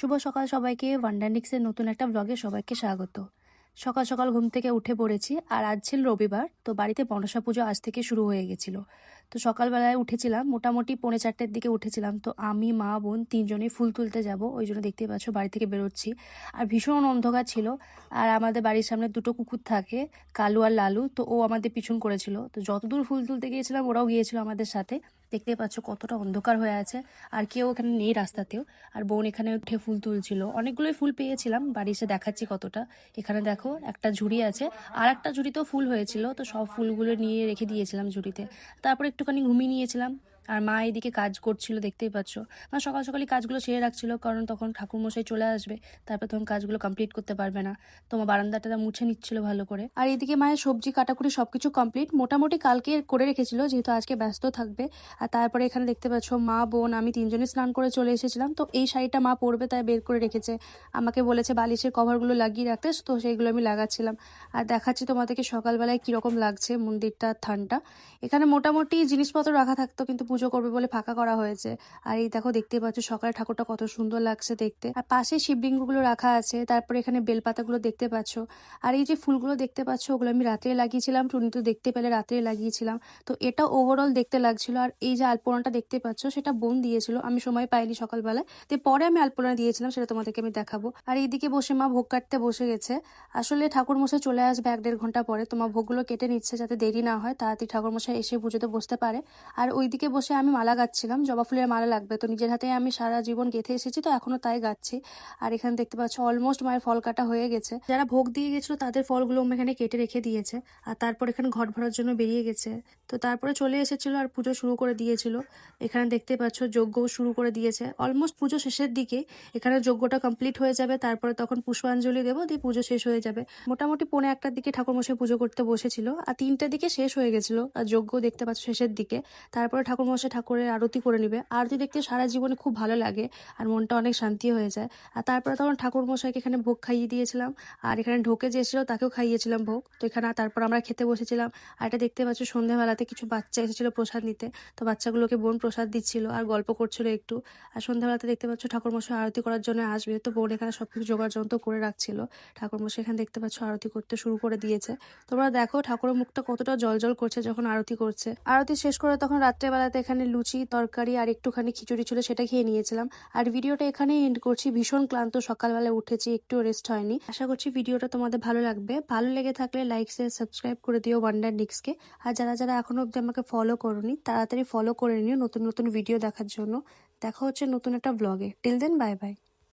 শুভ সকাল সবাইকে। ওয়ান্ডারনিক্সের নতুন একটা ব্লগে সবাইকে স্বাগত। সকাল সকাল ঘুম থেকে উঠে পড়েছি, আর আজ ছিল রবিবার, তো বাড়িতে মনসা পুজো আজ থেকে শুরু হয়ে গেছিল। তো সকালবেলায় উঠেছিলাম, মোটামুটি 3:45-এর দিকে উঠেছিলাম। তো আমি, মা, বোন তিনজনেই ফুল তুলতে যাব, ওই জন্য দেখতেই পাচ্ছ বাড়ি থেকে বেরোচ্ছি। আর ভীষণ অন্ধকার ছিল, আর আমাদের বাড়ির সামনে দুটো কুকুর থাকে, কালু আর লালু, তো ও আমাদের পিছন করেছিল। তো যতদূর ফুল তুলতে গিয়েছিলাম ওরাও গিয়েছিল আমাদের সাথে। দেখতে পাচ্ছ কতটা অন্ধকার হয়ে আছে, আর কেউ এখানে নেই রাস্তাতেও। আর বোন এখানে উঠে ফুল তুলছিল, অনেকগুলোই ফুল পেয়েছিলাম, বাড়ি এসে দেখাচ্ছি কতটা। এখানে দেখো একটা ঝুড়ি আছে, আর একটা ঝুড়িতেও ফুল হয়েছিল, তো সব ফুলগুলো নিয়ে রেখে দিয়েছিলাম ঝুড়িতে। তারপর একটুখানি ঘুমিয়ে নিয়েছিলাম। আর মা এদিকে কাজ করছিল, দেখতেই পাচ্ছ। মা সকাল সকালই কাজগুলো সেরে রাখছিল, কারণ তখন ঠাকুরমশাই চলে আসবে, তারপর তখন কাজগুলো কমপ্লিট করতে পারবে না। তোমার বারান্দাটা মুছে নিচ্ছিল ভালো করে। আর এদিকে মায়ের সবজি কাটাকুটি সবকিছু কমপ্লিট, মোটামুটি কালকে করে রেখেছিল, যেহেতু আজকে ব্যস্ত থাকবে। আর তারপরে এখানে দেখতে পাচ্ছ মা, বোন, আমি তিনজনই স্নান করে চলে এসেছিলাম। তো এই শাড়িটা মা পরবে, তাই বের করে রেখেছে। আমাকে বলেছে বালিশের কভারগুলো লাগিয়ে রাখতে, তো সেইগুলো আমি লাগাচ্ছিলাম। আর দেখাচ্ছি তোমাদেরকে সকালবেলায় কীরকম লাগছে মন্দিরটা, থানটা। এখানে মোটামুটি জিনিসপত্র রাখা থাকতো, কিন্তু পুজো করবে বলে ফাঁকা করা হয়েছে। আর এই দেখো, দেখতেই পাচ্ছ সকালে ঠাকুরটা কত সুন্দর লাগছে দেখতে। আর পাশে শিবলিঙ্গগুলো রাখা আছে, তারপরে এখানে বেলপাতাগুলো দেখতে পাচ্ছ। আর এই যে ফুলগুলো দেখতে পাচ্ছ, ওগুলো আমি রাত্রে লাগিয়েছিলাম, টুনি তো দেখতে পেলে রাত্রে লাগিয়েছিলাম। তো এটা ওভারঅল দেখতে লাগছিল। আর এই যে আলপনাটা দেখতে পাচ্ছ, সেটা বোন দিয়েছিল, আমি সময় পাইনি সকালবেলায়, তো পরে আমি আলপনা দিয়েছিলাম, সেটা তোমাদেরকে আমি দেখাবো। আর এইদিকে বসে মা ভোগ কাটতে বসে গেছে। আসলে ঠাকুরমশাই চলে আসবে 1-1.5 ঘন্টা পরে, তোমার ভোগগুলো কেটে নিচ্ছে যাতে দেরি না হয়, তাড়াতাড়ি ঠাকুরমশাই এসে পুজোতে বসতে পারে। আর ওইদিকে বসে আমি মালা গাচ্ছিলাম, জবা ফুলের মালা লাগবে, তো নিজের হাতে আমি সারা জীবন গেঁথে এসেছি, তো এখনো তাই গাচ্ছি। আর এখানে দেখতে পাচ্ছ অলমোস্ট মায়ের ফল কাটা হয়ে গেছে, যারা ভোগ দিয়ে গেছিল তাদের ফলগুলো এখানে কেটে রেখে দিয়েছে। আর তারপর এখানে ঘট ভরার জন্য বেরিয়ে গেছে। তো তারপরে চলে এসেছিল আর পুজো শুরু করে দিয়েছিল। এখানে দেখতে পাচ্ছ যজ্ঞও শুরু করে দিয়েছে, অলমোস্ট পুজো শেষের দিকে। এখানে যজ্ঞটা কমপ্লিট হয়ে যাবে, তারপরে তখন পুষ্পাঞ্জলি দেবো, দিয়ে পুজো শেষ হয়ে যাবে। মোটামুটি 1:45-র দিকে ঠাকুরমশাই পুজো করতে বসেছিল, আর 3টার দিকে শেষ হয়ে গেছিল। আর যজ্ঞ দেখতে পাচ্ছ শেষের দিকে। তারপরে ঠাকুরমশাই ঠাকুরের আরতি করে নিবে। আরতি দেখতে সারা জীবনে খুব ভালো লাগে, আর মনটা অনেক শান্তি হয়ে যায়। আর তারপরে তখন ঠাকুরমশাইকে এখানে ভোগ খাইয়ে দিয়েছিলাম, আর এখানে ঢোকে যে এসেছিল তাকেও খাইয়েছিলাম ভোগ। তো এখানে তারপর আমরা খেতে বসেছিলাম। আর এটা দেখতে পাচ্ছ সন্ধ্যাবেলাতে কিছু বাচ্চা এসেছিল প্রসাদ নিতে, তো বাচ্চাগুলোকে বোন প্রসাদ দিচ্ছিল আর গল্প করছিল একটু। আর সন্ধ্যাবেলাতে দেখতে পাচ্ছ ঠাকুরমশাই আরতি করার জন্য আসবে, তো বোন এখানে সবকিছু জোগাড় যন্ত্র করে রাখছিল। ঠাকুরমশাই এখানে দেখতে পাচ্ছ আরতি করতে শুরু করে দিয়েছে। তোমরা দেখো ঠাকুরের মুখটা কতটা জলজল করছে যখন আরতি করছে। আরতি শেষ করে তখন রাত্রেবেলাতে এখানে লুচি তরকারি আর একটুখানি খিচুড়ি ছিল, সেটা খেয়ে নিয়েছিলাম। আর ভিডিওটা এখানেই এন্ড করছি। ভীষণ ক্লান্ত, সকালবেলায় উঠেছি, একটু রেস্ট হয়নি। আশা করছি ভিডিওটা তোমাদের ভালো লাগবে। ভালো লেগে থাকলে লাইক, শেয়ার, সাবস্ক্রাইব করে দিও ওয়ান্ডারনিক্সকে। আর যারা যারা এখনো অব্দি আমাকে ফলো করোনি, তাড়াতাড়ি ফলো করে নিও নতুন নতুন ভিডিও দেখার জন্য। দেখা হচ্ছে নতুন একটা ব্লগে। Till then, bye by.